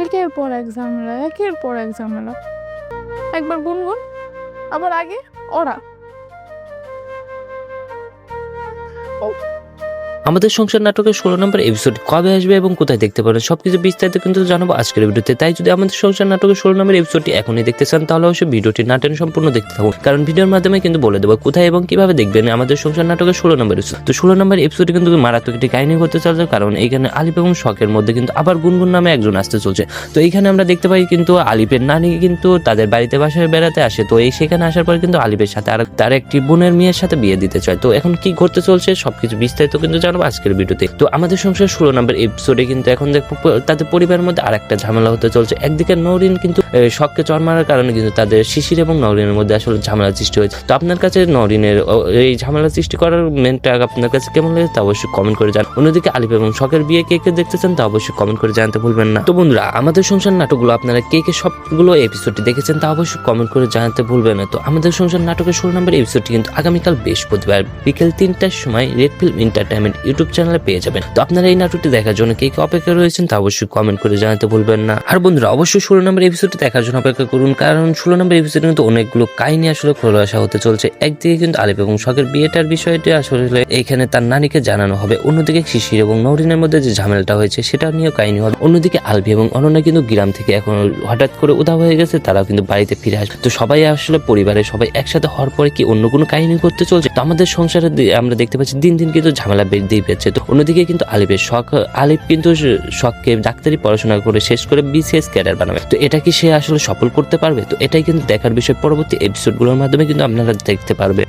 একের পর এক ঝামেলা, একের পর এক ঝামেলা। একবার গুনগুন, আবার আগে ওরা। আমাদের সংসার নাটকের 16 নম্বর এপিসোড কবে আসবে এবং কোথায় দেখতে পারেন সবকিছু বিস্তারিত কিন্তু জানাবো আজকের ভিডিওতে। তাই যদি আমাদের সংসার নাটকের 16 নম্বর এপিসোডটি এখনই দেখতে চান তাহলে অবশ্যই ভিডিওটি না টেনে সম্পূর্ণ দেখতে থাকুন, কারণ ভিডিওর মাধ্যমে কিন্তু বলে দেবো কোথায় এবং কিভাবে দেখবেন আমাদের সংসার নাটকের 16 নম্বর এপিসোড। তো 16 নম্বর এপিসোডে কিন্তু মারাত্মক একটি কাহিনী করতে চলছে, কারণ এইখানে আলিফ এবং শখের মধ্যে কিন্তু আবার গুনগুন নামে একজন আসতে চলছে। তো এইখানে আমরা দেখতে পাই কিন্তু আলিফের নানি কিন্তু তাদের বাড়িতে বাসায় বেড়াতে আসে। তো এই সেখানে আসার পর কিন্তু আলিফের সাথে আর তার একটি বোনের মেয়ের সাথে বিয়ে দিতে চায়। তো এখন কি ঘটতে চলছে সবকিছু বিস্তারিত কিন্তু জানাবো আজকের ভিডিওতে। তো আমাদের সংসার 16 নম্বর এপিসোডে কিন্তু এখন দেখবো তাদের পরিবারের মধ্যে আরেকটা ঝামেলা হতে চলছে। একদিকে নওরিন কিন্তু শখকে চড় মারার কারণে কিন্তু তাদের শিশির এবং নওরিনের মধ্যে আসলে ঝামেলা সৃষ্টি হয়েছে। তো আপনার কাছে নওরিনের এই ঝামেলা সৃষ্টি করার মেনটা আপনার কাছে কেমন লাগে তা অবশ্যই কমেন্ট করে জানান। অন্যদিকে আলিফ এবং শখের বিয়ে কে কে দেখতে চান তা অবশ্যই কমেন্ট করে জানাতে ভুলবেন না। তো বন্ধুরা, আমাদের সংসার নাটকগুলো আপনারা কে কে সবগুলো এপিসোডটি দেখেছেন তা অবশ্যই কমেন্ট করে জানাতে ভুলবেন না। তো আমাদের সংসার নাটকের 16 নম্বর এপিসোডটি কিন্তু আগামীকাল বৃহস্পতিবার বিকেল 3টার সময় রেড ফিল্ম এন্টারটেইনমেন্ট ইউটিউব চ্যানেলে পেয়ে যাবেন। তো আপনারা এই নাটকটি দেখার জন্য কে কে অপেক্ষা রয়েছেন তা অবশ্যই কমেন্ট করে জানাতে ভুলবেন না। আর বন্ধুরা, অবশ্যই 16 নম্বর এপিসোডটি দেখার জন্য অপেক্ষা করুন, কারণ 16 নম্বর এপিসোডে কিন্তু অনেকগুলো কাহিনী আসলে খোলাসা হতে চলছে। একদিকে কিন্তু আলিফ এবং শখের বিয়েটার বিষয়টি আসলে এইখানে তার নানিকে জানানো হবে, অন্যদিকে শিশির এবং নওরিনের মধ্যে যে ঝামেলাটা হয়েছে সেটা নিয়েও কাহিনী হবে। অন্যদিকে আলভি এবং অনন্যা কিন্তু গ্রাম থেকে এখন হঠাৎ করে উধাও হয়ে গেছে, তারাও কিন্তু বাড়িতে ফিরে আসবে। তো সবাই আসলে পরিবারের সবাই একসাথে হওয়ার পরে কি অন্য কোনো কাহিনী করতে চলছে। তো আমাদের সংসারে আমরা দেখতে পাচ্ছি দিন দিন কিন্তু ঝামেলা বেড়েই পেয়েছে। তো অন্যদিকে কিন্তু আলিফ কিন্তু শখকে ডাক্তারি পড়াশোনা করে শেষ করে বিসিএস ক্যাডার বানাবে। তো এটা কি সে আসলে সফল করতে পারবে? তো এটাই কিন্তু দেখার বিষয়, পরবর্তী এপিসোডগুলোর মাধ্যমে কিন্তু আপনারা দেখতে পারবে।